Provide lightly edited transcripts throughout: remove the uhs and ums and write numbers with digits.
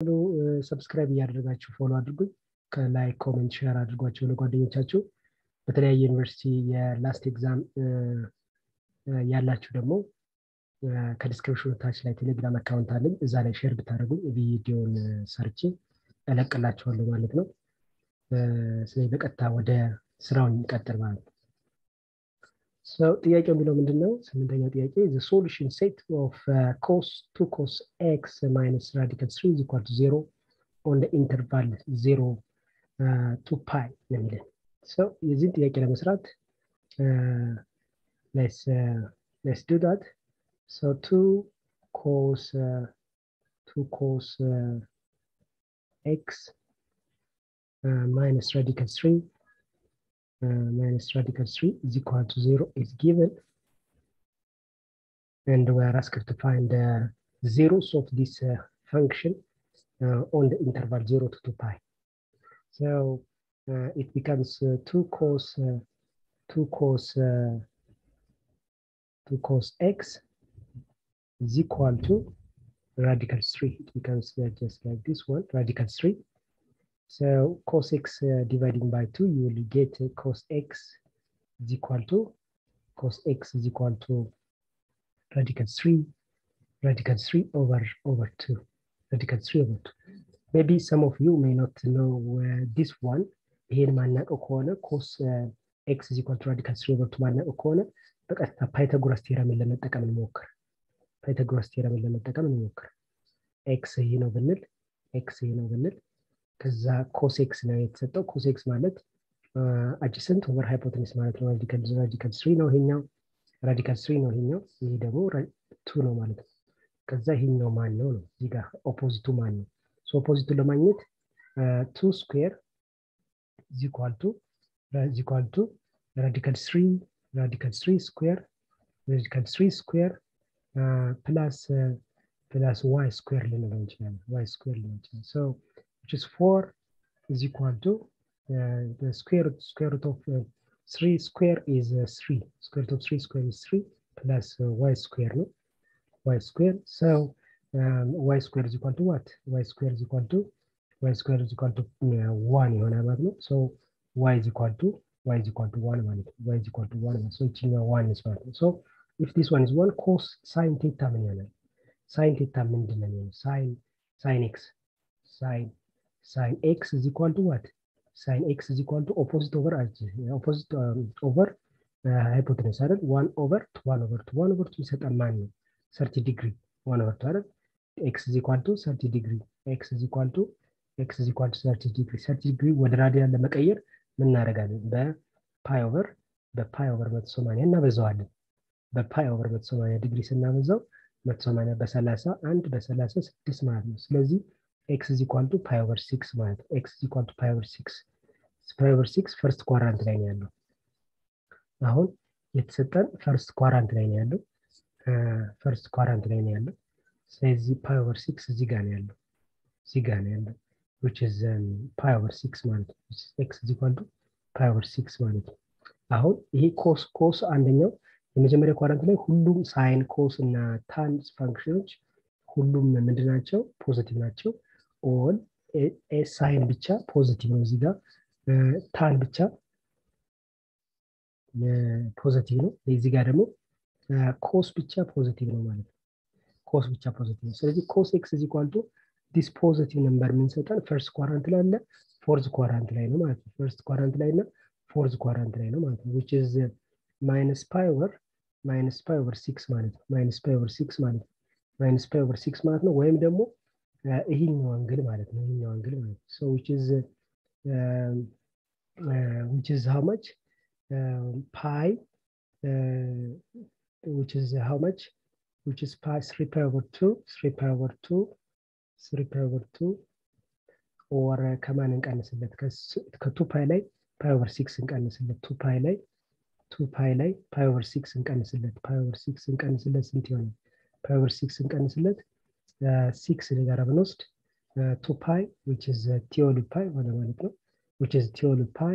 ሰብስክራይብ ያደርጋችሁ ፎሎ አድርጉኝ ከላይክ ኮሜንት ሼር አድርጓችሁ ለጓደኞቻችሁ በተለያየ ዩኒቨርሲቲ የላስት ኤግዛም ያላችሁ ደግሞ ከዲስክሪፕሽኑ ታች ላይ ቴሌግራም አካውንት አለኝ እዛ ላይ ሼር ብታደርጉኝ ቪዲዮን ሰርቼ እለቅላችኋለሁ ማለት ነው ስለዚህ በቀጥታ ወደ ስራውን እንቀጥል ማለት ነው So ጥያቄው የሚለው ምንድነው ስምንተኛው ጥያቄ the solution set of cos 2 cos x minus radical 3 is equal to 0 on the interval 0 to pi የሚለው so የዚህን ጥያቄ ለመስራት let's do that so 2 cos x minus radical 3 minus radical 3 is equal to 0 is given and we are asked to find the zeros of this function on the interval 0 to 2 pi. So it becomes 2 cos x is equal to radical 3. It becomes just like this one, radical 3. So cos x dividing by 2, you will get cos x is equal to radical 3 over 2. Radical 3 over 2. Maybe some of you may not know this one. Here ማናቀው ከሆነ cos x is equal to radical 3 over 2 ማናቀው ከሆነ በቀጥታ ፓይታጎራስ ቴረምን ለመጠቀም እንሞክር። x ይሄ ነው ብንል ከዛ cos x ነው የተሰጠው cos x ማለት adjacent over hypotenuse ማለት ነው radical 3 ነው ይሄኛው radical 3 ነው ይሄኛው ይሄ ደግሞ 2 ነው ማለት ነው ከዛ ይሄኛው ማን ነው እዚህ ጋር ኦፖዚቱ ማን ነው so ኦፖዚቱ ለማግኘት 2 square is equal to radical 3 square plus y square ልንለው እንችላለን so which is 4 is equal to the square root of 3 square is 3 square root of 3 square is 3 plus y square no y square so y square is equal to what y square is equal to 1 ይሆናል ማለት ነው so y is equal to 1 ማለት ነው y is equal to 1 so እቺኛው 1 is ማለት ነው so if this one is 1 cos sin theta ምን ይሆናል sin theta ምንድነው sin x sin x is equal to what sin x is equal to opposite over hypotenuse አይደል 1 over 2 ይሰጣል ማን ነው 30 degree 1 over 2 አይደል x is equal to 30 degree x is equal to 30 degree ወደ ራዲያን ለመቀየር ምን እናደርጋለን በፓይ ኦቨር 180 እናበዛዋለን በፓይ ኦቨር 180 ዲግሪ ስናበዛው 180 በ31 በ36 ማለት ነው ስለዚህ x is equal to pi over 6 ማለት x is equal to pi over 6 first quadrant ላይ ነው ያለው አሁን የተሰጠን first quadrant ላይ ነው ያለው ስለዚህ pi over 6 እዚህ ጋር ነው ያለው which is pi over 6 ማለት ነው x is equal to pi over 6 ማለት ነው አሁን ይሄ cos አንደኛው የመጀመሪያ ኳድራንት ላይ ሁሉም sin cos እና tan ፋንክሽኖች ሁሉም ምንድናቸው ፖዚቲቭ ናቸው all a sin ብቻ ፖዚቲቭ ነው እዚህ ጋር tan ብቻ ፖዚቲቭ ነው እዚህ ጋር ደግሞ cos ብቻ ፖዚቲቭ ነው ማለት ነው cos ብቻ ፖዚቲቭ ነው ስለዚህ cos x is equal to this positive number ምን ሰጣን first quadrant ላይ አለ fourth quadrant ላይ ነው ማለት ነው first quadrant ላይ እና fourth quadrant ላይ ነው ማለት ነው which is minus pi over 6 ማለት ነው minus pi over 6 ማለት ነው ወይም ደግሞ ይሄኛው አንግል ማለት ነው so which is how much pi which is how much which is pi 3 pi over 2 or ከማን እንቀንስለት ከ2 pi ላይ pi over 6 እንቀንስለት 2 pi ላይ pi over 6 እንቀንስለት ስንት ይሆናል pi over 6 እንቀንስለት 6 ጋር ብንወስድ 2 pi which is theory pi ማለት ነው which is theory pi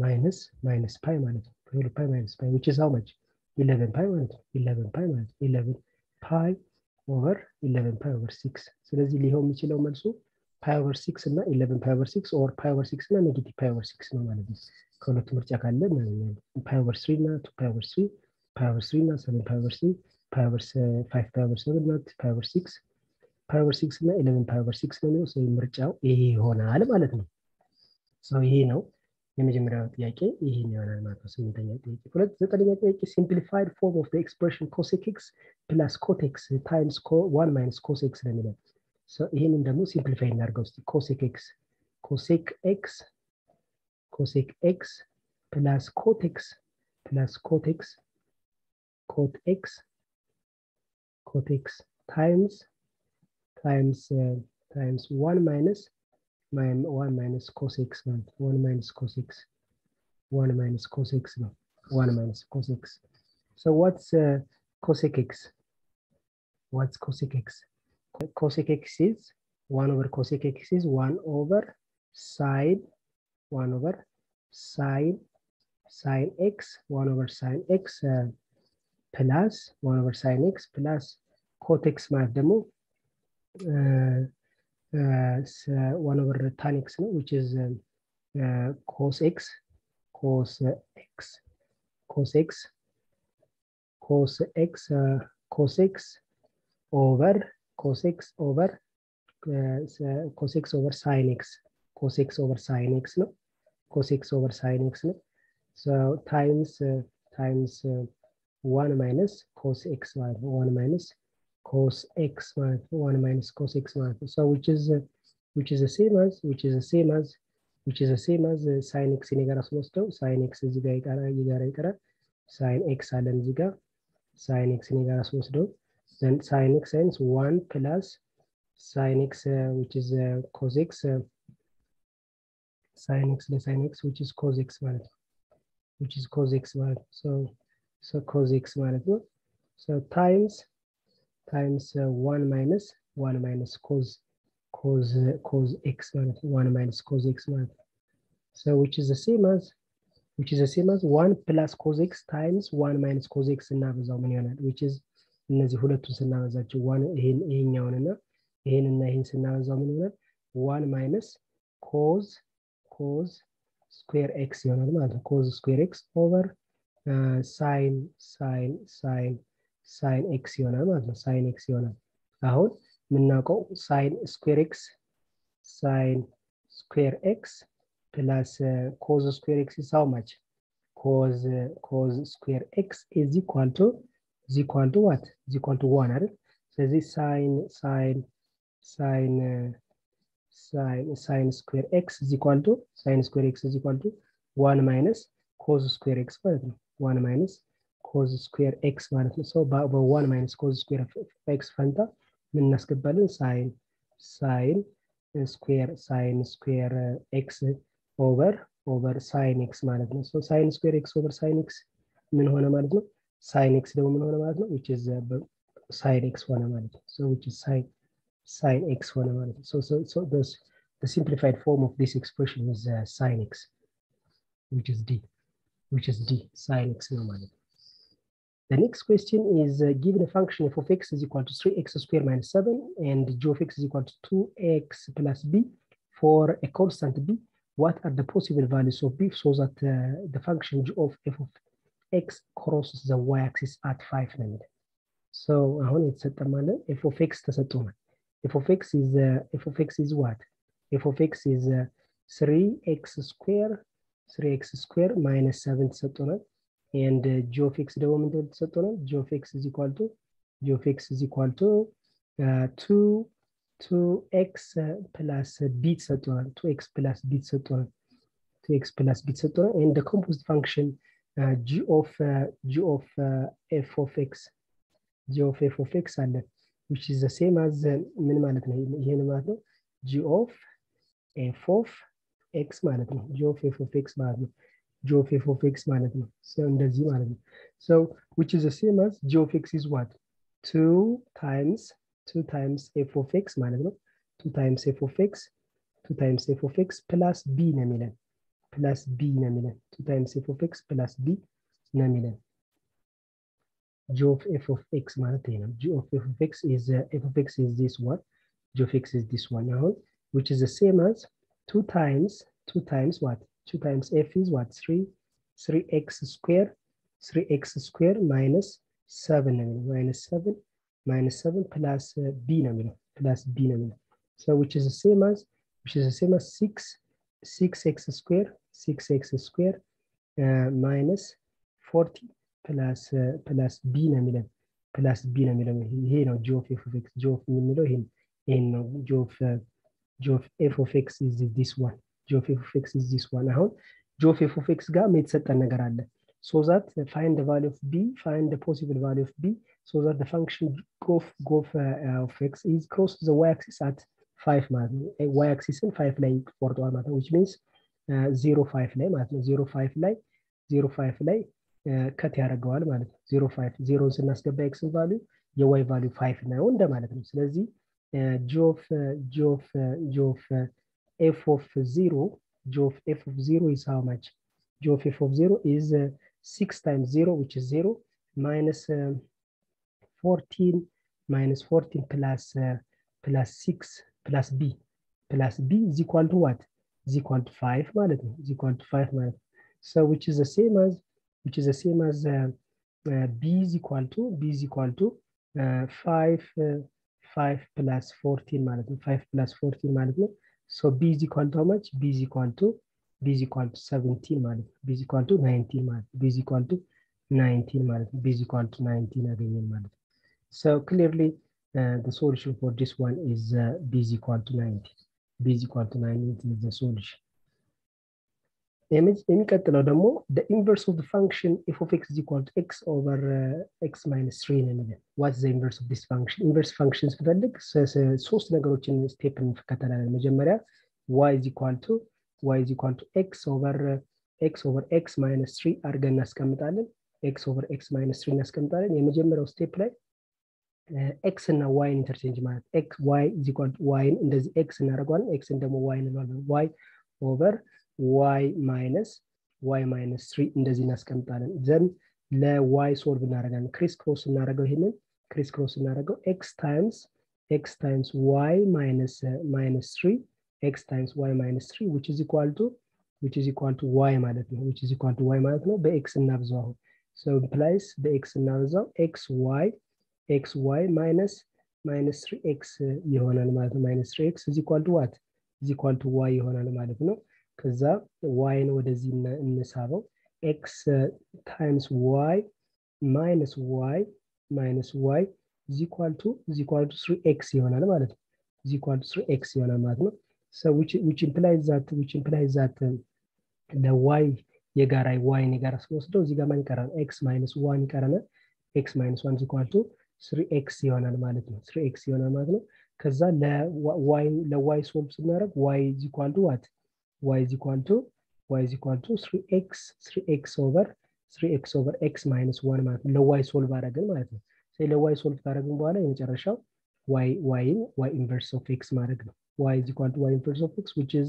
minus pi ማለት ነው theory pi minus pi which is how much 11 pi ማለት ነው 11 pi over 11 pi over 6 ስለዚህ ሊሆን የሚችለው መልሱ pi over 6 እና 11 pi over 6 or pi over 6 እና negative pi over 6 ነው ማለት ነው ከሁለቱ ምርጫ ካለ pi over 3 እና 2 pi over 3 pi over 3 እና 7 pi over 3 pi over 5 pi over 7 እና pi over 6 pi over 6 እና 11 pi over 6 ነው የሚለው ሰው ምርጫው ይሄ ይሆናል ማለት ነው ሰው ይሄ ነው የመጀመሪያው ጥያቄ ይሄን ይሆናል ማለት ነው ስምንተኛ ጥያቄ ሁለት ዘጠነኛ ጥያቄ simplified form of the expression cosec x plus cot x times 1 minus cos x ነው የሚለው so ይሄንን ደግሞ ሲምፕሊፋይ እናድርገው እስቲ cosec x plus cot x plus cot x times 1 minus cos x 1 minus cos x no 1 minus cos x so what's cosec x cosec x is 1 over cosec x is 1 over sine x 1 over sine x plus 1 over sine x plus cot x ማለት ደግሞ 1 over tan x no, which is cos x over sin x over sin x no so times 1 minus cos x 1 minus cos x 1 minus cos x so which is the same as sin x ጋር አስወስደው sin x እዚህ ጋር ይቀራል sin x አለን እዚህ ጋር sin x ጋር አስወስደው then sin x times 1 plus sin x which is cos x sin x which is cos x ማለት ነው so cos x ማለት ነው so times 1 minus cos x ማለት 1 minus cos x ማለት so which is the same as 1 plus cos x times 1 minus cos x እናበዛው ምን ይሆናል which is እነዚህ ሁለቱን ስናበዛቸው 1 ይሄኛውንና ይሄን ስናበዛው ምን ይሆናል 1 minus cos square x ይሆናል ማለት ነው cos square x over sin x ይሆናል ማለት ነው sin x ይሆናል አሁን ምናውቀው sin square x plus cos square x is how much cos square x is equal to what is equal to 1 አይደል ስለዚህ sin square x is equal to 1 minus cos square x ማለት ነው 1 minus cos square x ማለት ነው so በ1 minus cos square x ፈንታ ምን እናስገባለን sin square x over sin x ማለት ነው so sin square x over sin x ምን ሆነ ማለት ነው sin x ደግሞ ምን ሆነ ማለት ነው which is sin x ሆነ ማለት ነው so which is sin x ሆነ ማለት ነው so the simplified form of this expression is sin x which is d sin x ነው ማለት ነው the next question is given a function f of x is equal to 3x squared minus 7 and g of x is equal to 2x plus b for a constant b what are the possible values of b so that the function g of f of x crosses the y-axis at 5 ነው የሚለው so አሁን የተሰጠማለ f of x ተሰጥቷል f of x is what f of x is 3x squared minus 7 ተሰጥቷል and g of x ደግሞ ምንድነው ተሰጥቷል g of x is equal to 2x plus b ተሰጥቷል 2x plus b ተሰጥቷል and the composite function g of f of x አለ which is the same as ምን ማለት ነው ይሄን ማለት ነው g of f of x ማለት ነው g of f of x ማለት ነው g of f of x ማለት ነው so እንደዚህ ማለት ነው so which is the same as g of x is what 2 times f of x ማለት ነው 2 times f of x plus b ነው የሚለን 2 times f of x plus b ነው የሚለን g of f of x ማለት ይሄ ነው g of f of x is this one g of x is this one now which is the same as 2 times what 2 times f is what 3x square minus 7 minus 7 plus b plus b so which is the same as 6x square minus 40 plus b plus b ይሄ ነው g of f of x g of የሚለው ይሄ ነው g of f of x is this one g of f of x is this one አሁን g of f of x ጋር የተሰጠን ነገር አለ so that find the value of b find the possible value of b so that the function of x is cross the y axis at 5 ማለት ነው y axis 5 ላይ ቆርጧል ማለት ነው which means 05 ላይ ማለት ነው 05 ላይ ከት ያደርገዋል ማለት ነው 05 0 ስናስገባ x value የy value 5 ነው እንደማለት ነው ስለዚህ g of f of 0 is how much g of f of 0 is 6 times 0 which is 0 minus 14 plus 6 plus b is equal to what is equal to 5 ማለት ነው is equal to 5 ማለት so which is the same as b is equal to 5 plus 14 ማለት ነው 5 plus 14 ማለት ነው so b is equal to how much b is equal to 17 ማለት ነው b is equal to 19 ማለት ነው b is equal to 19 ማለት ነው b is equal to 19 አገኘን ማለት ነው so clearly the solution for this one is b is equal to 90 b is equal to 90 is the solution የሚቀጥለው ደግሞ the inverse of the function f of x is equal to x over x minus 3 ነው what's the inverse of this function inverse functions ፈልግ ሶስት ነገሮችን ስቴፕ እንከተላለን መጀመሪያ y is equal to x over x minus 3 አድርገን እናስቀምጣለን x over x minus 3 እናስቀምጣለን የመጀመሪያው ስቴፕ ላይ x እና y ኢንተርቼንጅ ማለት x y is equal to y እንደዚህ x እናደርጋለን x ደግሞ y እንለዋለን y over y minus 3 እንደዚህ እናስቀምጣለን then ለy ሶልቭ እናደርጋለን ክሪስ ክሮስ እናደርገው ይሄንን ክሪስ ክሮስ እናደርገው x times y minus 3 x times y minus 3 which is equal to y ማለት ነው which is equal to y ማለት ነው በx እናብዛው so implies በx እናብዛው xy minus 3x ይሆናል ማለት ነው minus 3x is equal to what is equal to y ይሆናል ማለት ነው ከዛ y ነው ወደዚህ እንሳበው x times y minus y is equal to 3x ይሆናል ማለት ነው is equal to 3x ይሆናል ማለት ነው so which implies that the y የጋራ y የጋራ ስለወስደው እዚህ ጋር ማን ይቀራል x minus 1 ይቀራል x minus 1 is equal to 3x ይሆናል ማለት ነው 3x ይሆናል ማለት ነው ከዛ ለy ሶልቭ ስናደርግ y is equal to what y is equal to 3x over x minus 1 ማለት ነው ለy ሶልቭ አደረግን ማለት ነው ለy ሶልቭ ካደረግን በኋላ የመጨረሻው y inverse of x ማድረግ ነው y is equal to y inverse of x which is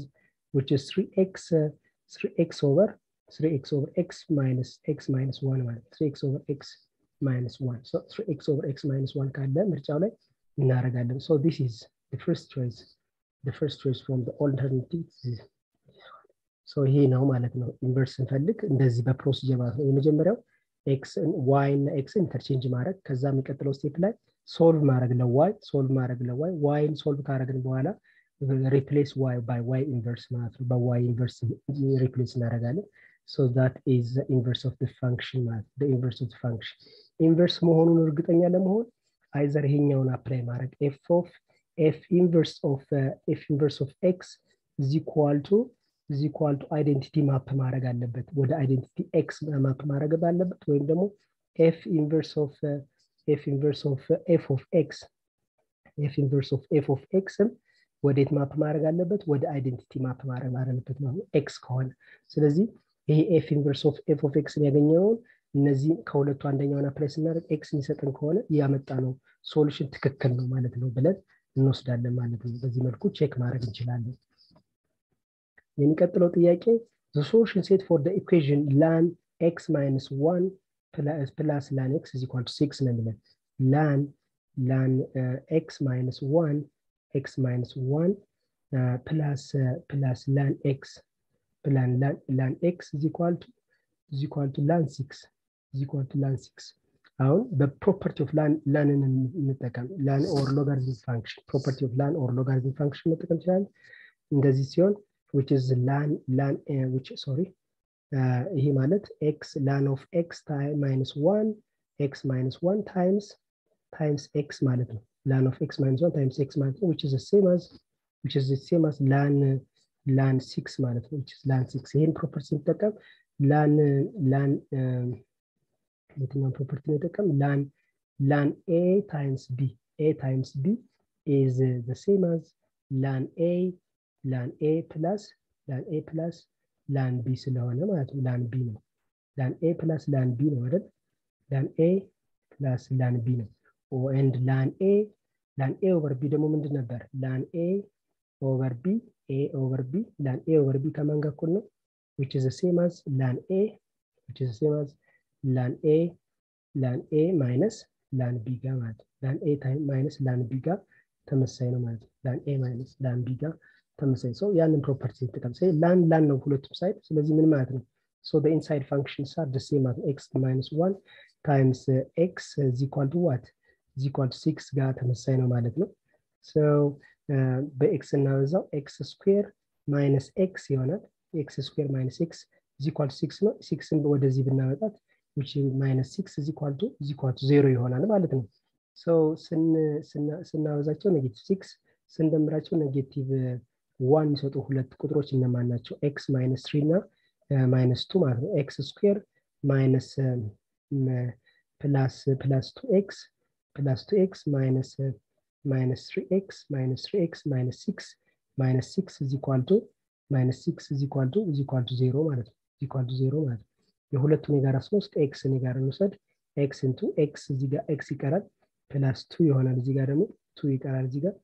3x over x minus 1 ማለት 3x over x minus 1 so 3x over x minus 1 ካለ ምርጫው ላይ እናደርጋለን so this is the first choice from the alternatives so ይሄ ነው ማለት ነው ኢንቨርስ እንፈልግ እንደዚህ በፕሮሲጀር ማለት ነው የመጀመሪያው x y እና x ኢንተርቼንጅ ማድረግ ከዛ የሚቀጥለው ስቴፕ ላይ ሶልቭ ማድረግ ለy y ን ሶልቭ ካደረግን በኋላ replace y by y inverse ማለት ነው by y inverse replace እናደርጋለን so that is the inverse of the function ማለት the inverse of the function inverse መሆኑን እርግጠኛ ለመሆን either ይሄኛውን አፕላይ ማድረግ f inverse of x is equal to identity map ማድረግ አለበት ወደ identity x ማፕ ማድረግ አለበት ወይም ደግሞ f inverse of f of x ወዴት ማፕ ማድረግ አለበት ወደ identity ማፕ ማድረግ አለበት ማለት x ከሆነ ስለዚህ ይሄ f inverse of f of x ያገኘውን እነዚህ ከሁለቱ አንደኛውን አፕላይ ስናደርግ x የሚሰጠን ከሆነ ያመጣ ነው ሶሉሽን ትክክል ነው ማለት ነው ብለን እንወስዳለን ማለት ነው በዚህ መልኩ ቼክ ማድረግ እንችላለን የሚቀጥለው ጥያቄ the solution set for the equation ln x minus 1 plus lan x is equal to 6 ነው የሚለን lan x minus 1 plus lan x lan x is equal to lan 6 አሁን በፕሮፐርቲ ኦፍ lan እንጠቀም lan or logarithm function property of lan or logarithm function መጠቀም ይችላል እንደዚህ ሲሆን which is lan ይሄ ማለት x lan of x minus 1 x minus 1 times x ማለት ነው lan of x minus 1 times x ማለት ነው which is the same as lan 6 ማለት ነው which is lan 6 ይሄን ፕሮፐርቲ እንጠቀም lan የትኛው ፕሮፐርቲ እንጠቀም lan a times b is the same as lan a plus lan b ስለሆነ ማለት ነው lan b ነው lan a plus lan b ነው አይደል lan a plus lan b ነው and lan a over b ደግሞ ምንድን ነበር lan a over b lan a over b ከማን ጋር እኩል ነው which is the same as lan a minus lan b ጋር ማለት lan a minus lan b ጋር ተመሳሳይ ነው ማለት lan a minus lan b ጋር ተመሳሳይ so ያንን ፕሮፐርቲ ተጠቅም say lan ነው ሁለቱም ሳይድ ስለዚህ ምን ማለት ነው so the inside functions are the same as x minus 1 times x is equal to what is equal to 6 ጋር ተመሳሳይ ነው ማለት ነው so በx እናወዛው x square minus x ይሆናል x square minus x is equal to 6 ነው 6ን ወደዚህ ብናመጣት which is minus 6 is equal to 0 ይሆናል ማለት ነው so ስናወዛቸው ኔጌቲቭ 6 ስንደምራቸው ኔጌቲቭ 1 የሚሰጡ ሁለት ቁጥሮች እነማን ናቸው x minus 3 እና minus 2 ማለት ነው x square minus plus 2x minus 3x minus 6 is equal to 0 ማለት ነው የሁለቱን የጋራ ስንወስድ x የጋራ እንውሰድ x into x እዚህ ጋር x ይቀራል plus 2 ይሆናል እዚህ ጋር ደግሞ 2 ይቀራል እዚህ ጋር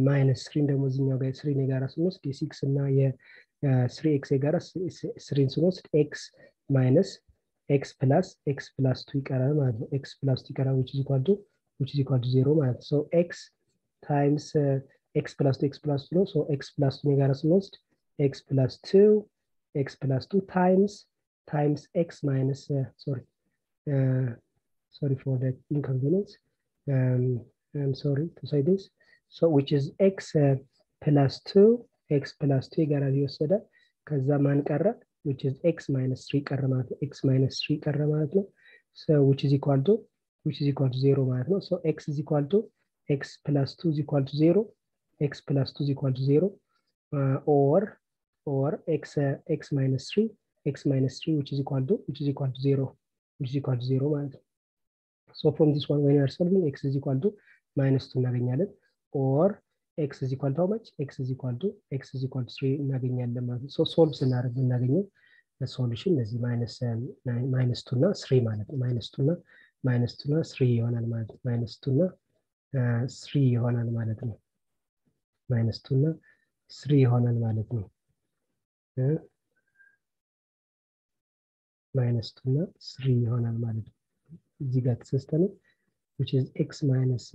minus 3 ደግሞ እዚህኛው ጋር 3 የጋራ ስንወስድ የ6 እና የ3x የጋራ 3 ስንወስድ x minus x plus 2 ይቀራል ማለት ነው x plus 2 ይቀራል which is equal to 0 ማለት ነው so x times x plus 2 ነው so x plus 2 የጋራ ስንወስድ x plus 2 times x minus sorry for the inconvenience I'm sorry to say this so which is x plus 2 የጋራ ሊወሰደ ከዛ ማን ቀረ which is x minus 3 ቀረ ማለት ነው x minus 3 ቀረ ማለት ነው so which is equal to 0 ማለት ነው so x is equal to x plus 2 is equal to 0 x plus 2 is equal to 0 or x minus 3 which is equal to 0 ማለት ነው so from this one when you are solving x is equal to minus 2 እናገኛለን or x is equal to how much x is equal to 3 እናገኛለን ማለት ነው so solve ስናደርግ እናገኘው solution ለዚህ minus 2 እና 3 ማለት ነው minus 2 እና 3 ይሆናል ማለት ነው minus 2 እና 3 ይሆናል ማለት ነው minus 2 እና 3 ይሆናል ማለት ነው minus 2 እና 3 ይሆናል ማለት ነው እዚህ ጋር ተሰስተነ which is x minus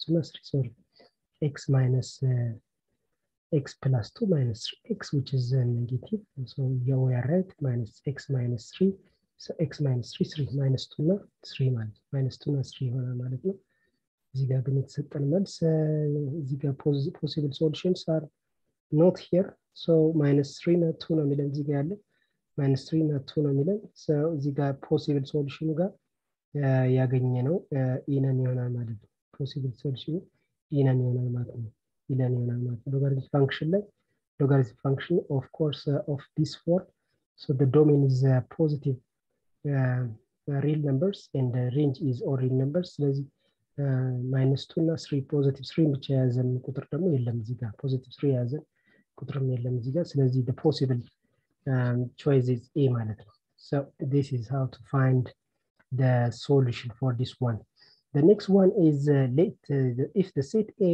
2 እና 3 sorry x plus 2 minus 3x which is negative so here we are right minus x minus 3 so x minus 3 minus 2 እና 3 ማለት minus 2 እና 3 ይሆናል ማለት ነው እዚህ ጋር ግን የተሰጠን መልስ እዚህ ጋር possible solutions are not here so minus 3 እና 2 ነው የሚለን እዚህ ጋር ያለ minus 3 እና 2 ነው የሚለን so እዚህ ጋር possible solution ጋር ያገኘ ነው ኢነን ይሆናል ማለት ነው possible solution ኢነን ይሆናል ማለት ነው logarithm function of course of this form so the domain is positive real numbers and the range is all real numbers ስለዚህ minus 2 እና 3 positive 3 ብቻ ያዘን ቁጥር ደግሞ የለም እዚህ ጋር positive 3 ያዘን ቁጥርም የለም እዚህ ጋር ስለዚህ the possible choice is A ማለት ነው so this is how to find the solution for this one the next one is if the set A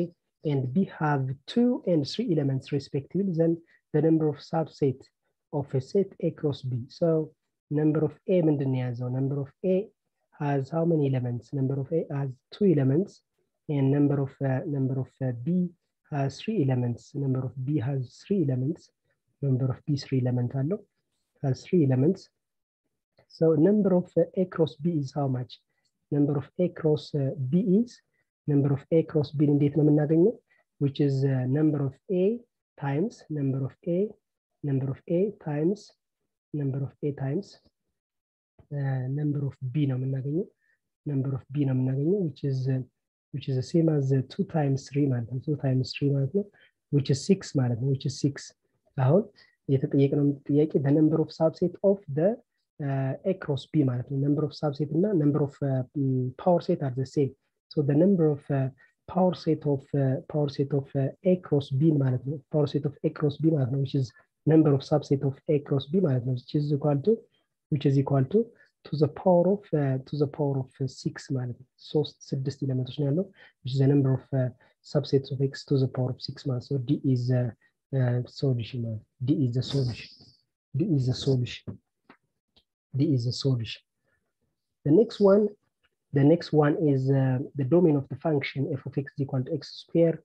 and B have 2 and 3 elements respectively then the number of subset of a set A cross B. So number of A ምንድን ያዘው? Number of A has how many elements? Number of A has 2 elements, and number of B has 3 elements. Number of B has 3 elements. Number of B 3 elements አለው, has 3 elements. So number of A cross B is how much? Number of A cross B is number of A cross B እንዴት ነው የምናገኘው? Which is number of A times number of A times number of A times number of B ነው የምናገኘው። Number of B ነው የምናገኘው, which is the same as 2 times 3 ማለት ነው። 2 times 3 ማለት ነው, which is 6 ማለት ነው, which is 6. አሁን የተጠየቀው ጥያቄ the number of subset of the A cross B ማለት ነው። number of subset እና number of power set are the same. So the number of power set of A cross B ማለት ነው, power set of A cross B ማለት ነው, which is number of subset of A cross B ማለት ነው, which is equal to the power of 6 ማለት ነው። 6 ኤሌመንቶች ነው ያለው, which is the number of subsets of X to the power of 6 ማለት ነው። So D is solution ማለት ነው. D is the solution. The next one is the domain of the function f of x is equal to x square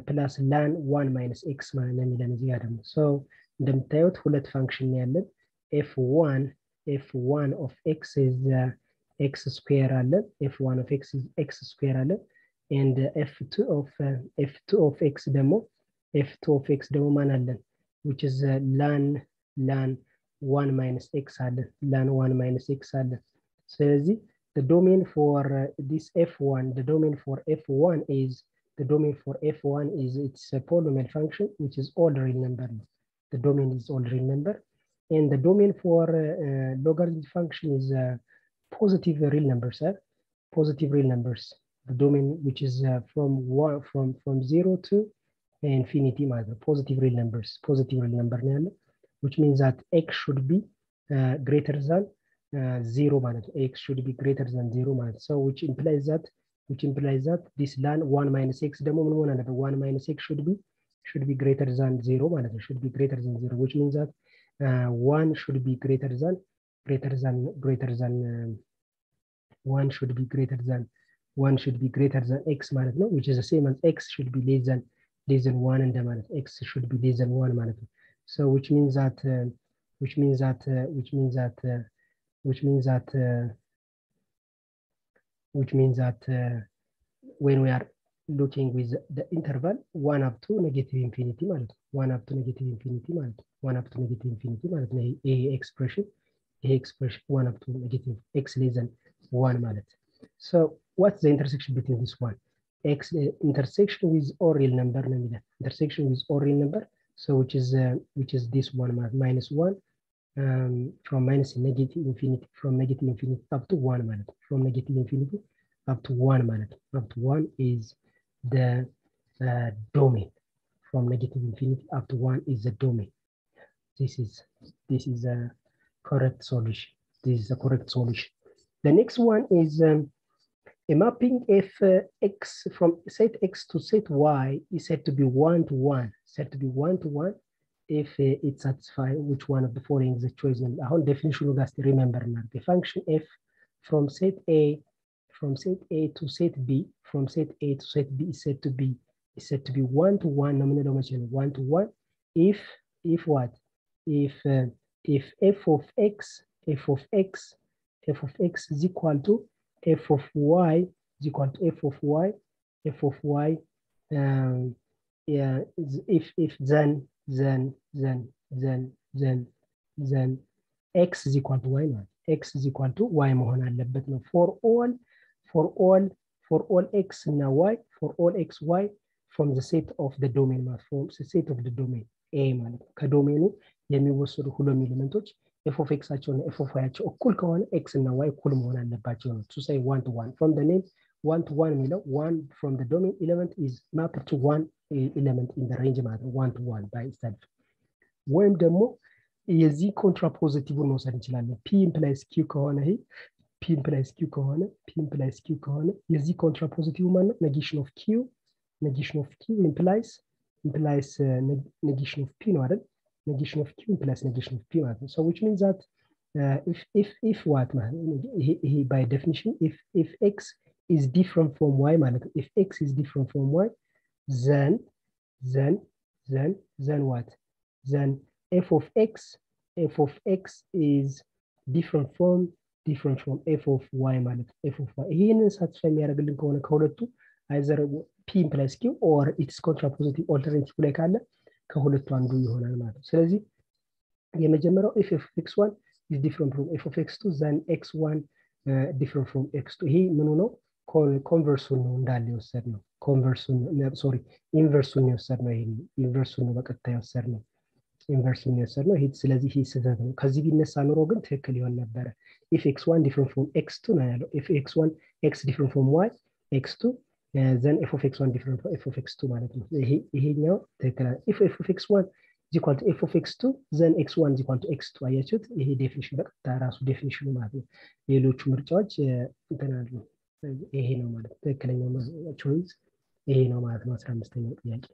plus ln 1 minus x ማለት ነው የሚለን እዚህ ጋር ደግሞ። So እንደምታዩት ሁለት ፋንክሽን ነው ያለን። f1 of x is x square አለ, f1 of x is x square አለ, and f2 of x ደግሞ ማን አለን? which is ln 1 minus x አለ, ln 1 minus x አለ። ስለዚህ the domain for this f1 is it's a polynomial function which is all real number. The domain is all real number, and the domain for logarithmic function is positive real numbers. Positive real numbers. The domain which is from 0 to infinity, positive real numbers. Positive real number, which means that x should be greater than 0 ማለት ነው። x should be greater than 0 ማለት ነው። So which implies that this ln 1 minus x ደግሞ ምን ሆነ አለበት? 1 minus x should be greater than 0 ማለት ነው። should be greater than 0, which means that 1 should be greater than 1 should be greater than x ማለት ነው, which is the same as x should be less than 1 እንደማለት x should be less than 1 ማለት ነው። So which means that when we are looking with the interval 1 up to negative infinity ማለት ነው, 1 up to negative infinity ማለት ነው, 1 up to negative infinity ማለት ነው። ይሄ expression 1 up to negative x less than 1 ማለት ነው። So what's the intersection between this one? X intersection with all real number ነው የሚለው, intersection with all real number. So which is this one minus 1 from negative infinity up to 1 ማለት ነው. From negative infinity up to 1 ማለት ነው. Up to 1 is the domain. From negative infinity up to 1 is the domain. This is a correct solution. The next one is a mapping f x from set x to set y is said to be 1 to 1. Said to be 1 to 1 if it satisfies which one of the following is the choice. Our definition of that, remember now, the function f from set A to set B, from set A to set B is said to be 1 to 1, nominal 1 to 1 if what? If f of x is equal to f of y is equal to f of y yeah, if then x is equal to y ማለት x is equal to y መሆን አለበት ነው። for all x እና y, for all x y from the set of the domain ማለት from the set of the domain A ማለት ነው። ከዶሜኑ የሚወሰዱ ሁሉም ኤሌመንቶች f of x አቸውና f of y አቸው እኩል ከሆነ x እና y እኩል መሆን አለባቸው ነው። to say 1 to 1 from the name 1 to 1 የሚለው 1 from the domain element is mapped to 1 element in the range ማለት ነው 1 to 1 by itself። ወይም ደግሞ የዚህ ኮንትራፖዚቲቭን መውሰድ እንችላለን። p implies q ከሆነ ይሄ p implies q ከሆነ የዚህ ኮንትራፖዚቲቭ ማለት ነው negation of q implies negation of p ነው አይደል? negation of q plus negation of p ማለት ነው so which means that if what by definition if x is different from y ማለት ነው if x is different from y then what then f of x is different from f of y ማለት f of y ይሄንን ሳትስፋይ የሚያደርግልን ከሆነ ከሁለቱ either p implies q or its contrapositive alternative ላይ ካለ ከሁለቱ አንዱ ይሆናል ማለት ነው ስለዚህ የመጀመሪያው if f of x1 is different from f of x2 then x1 different from x2 ይሄ ምኑ ነው ኮንቨርሱን ነው እንዳለ የወሰድነው ኮንቨርሱን ሶሪ ኢንቨርሱን የወሰድነው ይሄ ኢንቨርሱን ነው በቀጥታ የወሰድነው ኢንቨርሱን የወሰድነው ይሄ ስለዚህ ይሄ ስህተት ነው ከዚህ ቢነሳ ኖሮ ግን ትክክል ይሆን ነበር if x1 different from x2 ነው ያለው if x1 x different from y x2 then f of x1 different from f of x2 ማለት ነው ይሄኛው ትክክል if f of x1 is equal to f of x2 then x1 is equal to x2 አያችሁት ይሄ ዴፊኒሽን በቀጥታ ራሱ ዴፊኒሽኑ ማለት ነው ሌሎቹ ምርጫዎች እንተናሉ ይሄ ነው ማለት ትክክለኛው ቾይስ ይሄ ነው ማለት ነው 15ኛው ጥያቄ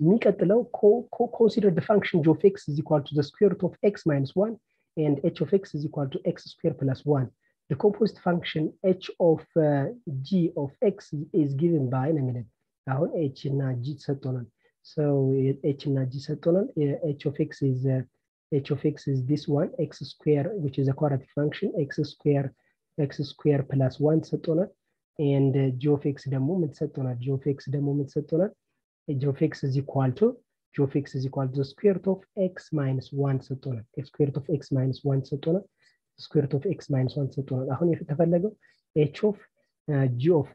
የሚቀጥለው consider the function g of x is equal to the square root of x minus 1 and h of x is equal to x squared plus 1 the composite function h of g of x is given by አሁን h እና g ተሰጥቶናል so h እና g ተሰጥቶናል h of x is this one x square which is a quadratic function x square plus 1 ተሰጥቶናል and g of x ደግሞ ምን ተሰጥቶናል g of x is equal to the square root of x minus 1 ተሰጥቶናል square root of x minus 1 ተሰጥቶናል square root of x minus 1 ተሰጥቶናል አሁን የተፈለገው h of g of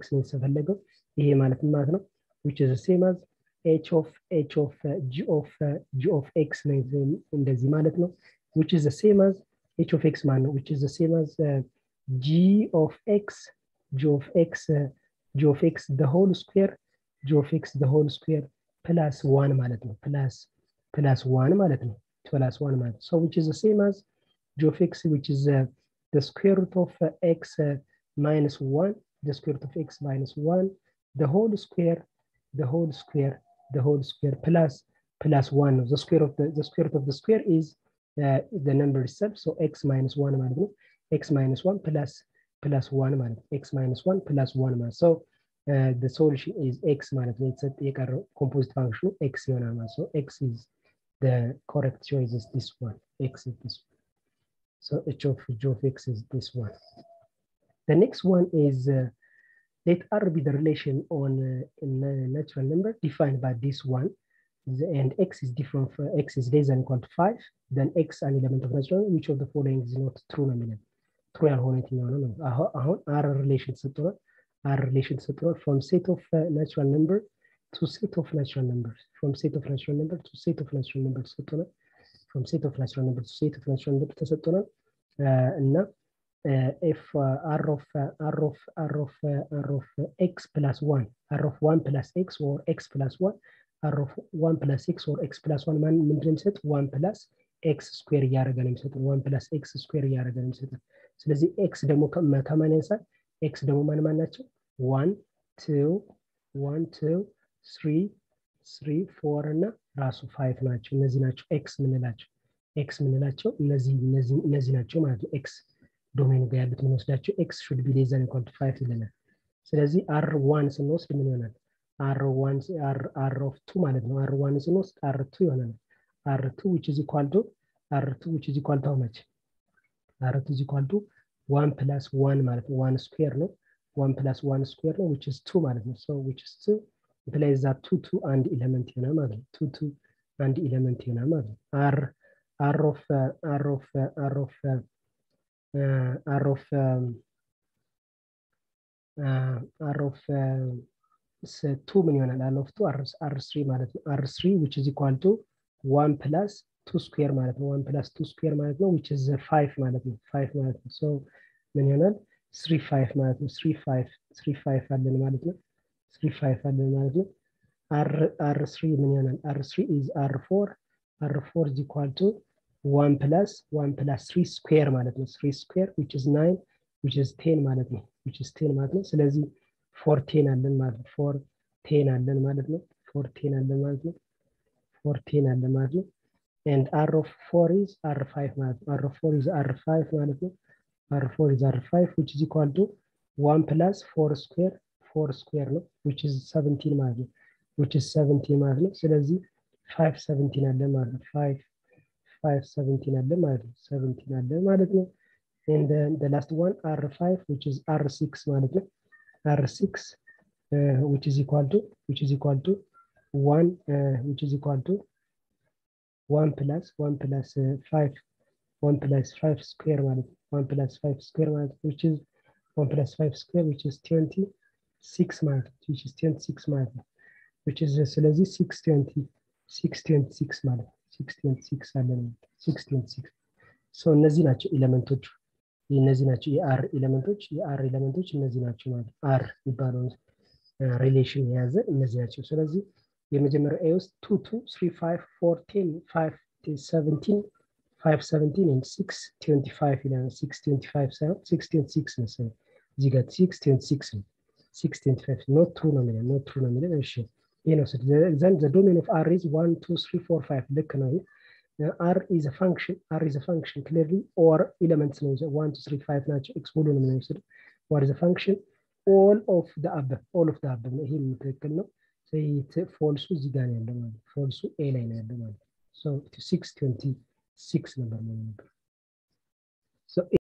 x ነው የተፈለገው ይሄ ማለት ነው which is the same as h of g of x ነው እንደዚህ ማለት ነው which is the same as h of x ማለት ነው which is the same as g of x the whole square plus 1 ማለት ነው plus 1 ማለት ነው plus 1 ማለት so which is the same as g of x which is the square root of x minus 1 the square root of x minus 1 the whole square plus 1 the square root of the square is the number itself so x minus 1 ማለት ነው x minus 1 plus 1 ማለት x minus 1 plus 1 ማለት so the solution is x ማለት ነው የቀረው composite function x ይሆናል ማለት so x is the correct choice is this one x is this one so h of g of x is this one the next one is let r be the relation on a natural number defined by this one and x is different from x is less than or equal to 5 then x an element of natural number which of the following is not true ነው የሚለው true ያልሆነ የትኛው ነው አሁን r relation ተሰጥቷል from set of natural number to set of natural numbers from set of natural number to set of natural numbers ተሰጥቷል from set of natural number to set of natural number ተሰጥቷል እና if r of x plus 1 r of 1 plus x or x plus 1 r of 1 plus x or x plus 1 ማን ምንድነው የሚሰጥ 1 plus x square እያደረገ ነው የሚሰጥ 1 plus x square እያደረገ ነው የሚሰጥ ስለዚህ x ደግሞ ከማን ያንሳል x ደግሞ ማን ናቸው 1 2 3 4 እና ራሱ 5 ናቸው እነዚህ ናቸው x ምንላቸው እነዚህ ናቸው ማለት ነው x ዶሜን ጋር ያሉት ምን ወስዳቸው x should be less than or equal to 5 ይለናል ስለዚህ r1 ስንወስድ ምን ይሆናል r1 r of 2 ማለት ነው r1 ስንወስድ r2 ይሆናል r2 which is equal to how much r2 is equal to 1 plus 1 ማለት ነው 1 square ነው 1 plus 1 square ነው which is 2 ማለት ነው so which is 2 implies that 2 and element ይሆናል ማለት ነው 2 and element ይሆናል ማለት ነው r of 2 ምን ይሆናል r of 2 r3 ማለት ነው r3 which is equal to 1 plus 2 square ማለት ነው 1 plus 2 square ማለት ነው which is 5 ማለት ነው 5 ማለት ነው so ምን ይሆናል 35 ማለት ነው 35 አለን ማለት ነው 35 አለን ማለት ነው r3 ምን ይሆናል r3 is r4 is equal to 1 plus 3 square ማለት ነው 3 square which is 9 which is 10 ማለት ነው ስለዚህ 410 አለን ማለት ነው 410 አለን ማለት ነው 14 አለ ማለት ነው and r of 4 is r5 ማለት ነው r of 4 is r5 ማለት ነው r4 is r5 which is equal to 1 plus 4 square ነው which is 17 ማለት ነው which is 17 ማለት ነው ስለዚህ 517 አለ ማለት ነው 517 አለ ማለት ነው 17 አለ ማለት ነው and then the last one r5 which is r6 ማለት ነው r6 which is equal to 1 which is equal to 1 plus 5 1 plus 5 square ማለት ነው 1 plus 5 square ማለት which is 1 plus 5 square which is 26 ማለት which is 26 ማለት which is ስለዚህ 626 ማለት 626 አለ 626 so እነዚህ ናቸው ኤሌመንቶች እነዚህ ናቸው የአር ኤሌመንቶች እነዚህ ናቸው ማለት አር ይባላል ሪሌሽን የያዘ እነዚህ ናቸው ስለዚህ የመጀመሪያው ኤ ውስጥ 2 2 3 5 4 10 5 17 517 and 625 ይላል 625 ሳይሆን 626 ነው እዚህ ጋር 626 ነው 625 not true ነው የሚለው እሺ ይሄ ነው then the domain of r is 1 2 3 4 5 ልክ ነው r is a function clearly or elements ነው 1 2 3 5 ናቸው x ሙሉ ነው የሚወስደው what is a function all of the above ይሄ ትክክል ነው false እዚህ ጋር ያለው ማለት false a ላይ ነው ያለው ማለት so 626 ነበር ማለት ነው so